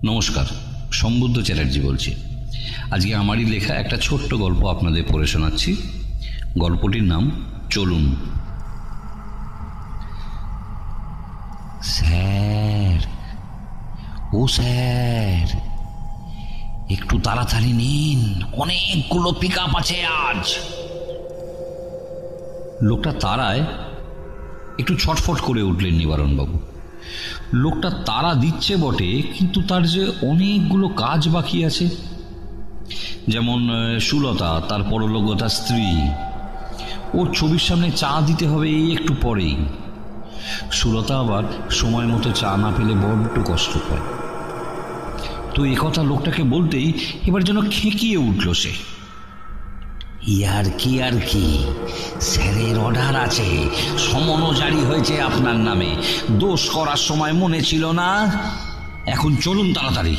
নমস্কার, সম্বুদ্ধ চ্যাটার্জি বলছি। আজকে আমারই লেখা একটা ছোট্ট গল্প আপনাদের পড়ে শোনাচ্ছি। গল্পটির নাম চলুন। স্যার, ও স্যার, একটু তাড়াতাড়ি নিন, অনেকগুলো পিক আপ আছে আজ। লোকটা তাড়ায় একটু ছটফট করে উঠলেন নিবারণবাবু। লোকটা তাড়া দিচ্ছে বটে, কিন্তু তার যে অনেকগুলো কাজ বাকি আছে। যেমন সুলতা, তার পরলোকগতা স্ত্রী, ওর ছবির সামনে চা দিতে হবে এই একটু পরেই। সুলতা আবার সময় মতো চা না পেলে বড্ড কষ্ট পায়। তো একথা লোকটাকে বলতেই এবার যেন খেকিয়ে উঠল সে। আর কি স্যারের অর্ডার আছে, সমনও জারি হয়েছে আপনার নামে। দোষ করার সময় মনে ছিল না? এখন চলুন তাড়াতাড়ি।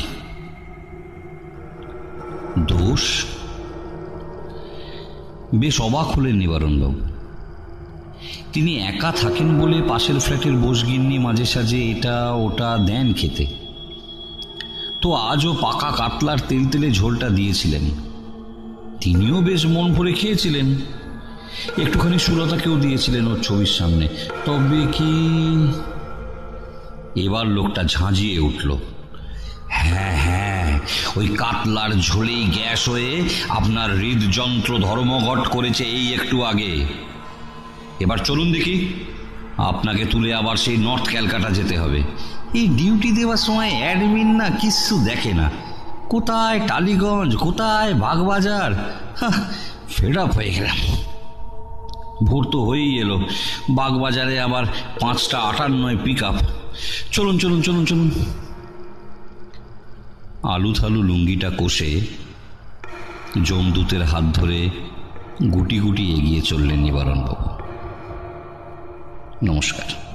দোষ? বেশ অবাক হলেন নিবারণবাবু। তিনি একা থাকেন বলে পাশের ফ্ল্যাটের বোসগিন্নি মাঝে সাঝে এটা ওটা দেন খেতে। তো আজও পাকা কাতলার তেলতেলে ঝোলটা দিয়েছিলেন। তিনিও বেশ মন ভরে খেয়েছিলেন। একটুখানি সুলতাকেও দিয়েছিলেন ওর ছবির সামনে। তবে কি? এবার লোকটা ঝাঁঝিয়ে উঠল। হ্যাঁ, ওই কাতলার ঝোলেই গ্যাস হয়ে আপনার হৃদযন্ত্র ধর্মঘট করেছে এই একটু আগে। এবার চলুন দেখি, আপনাকে তুলে আবার সেই নর্থ ক্যালকাটা যেতে হবে। এই ডিউটি দেওয়ার সময় অ্যাডমিন না কিচ্ছু দেখে না। কোথায় টালিগঞ্জ, কোথায় বাগবাজার, ফেড আপ হয়ে গেলাম। ভোর তো হয়েই এলো, বাগবাজারে আবার 5:58 পিক আপ। চলুন চলুন চলুন চলুন। আলু থালু লুঙ্গিটা কষে যমদূতের হাত ধরে গুটি গুটি এগিয়ে চললেন নিবারণবাবু। নমস্কার।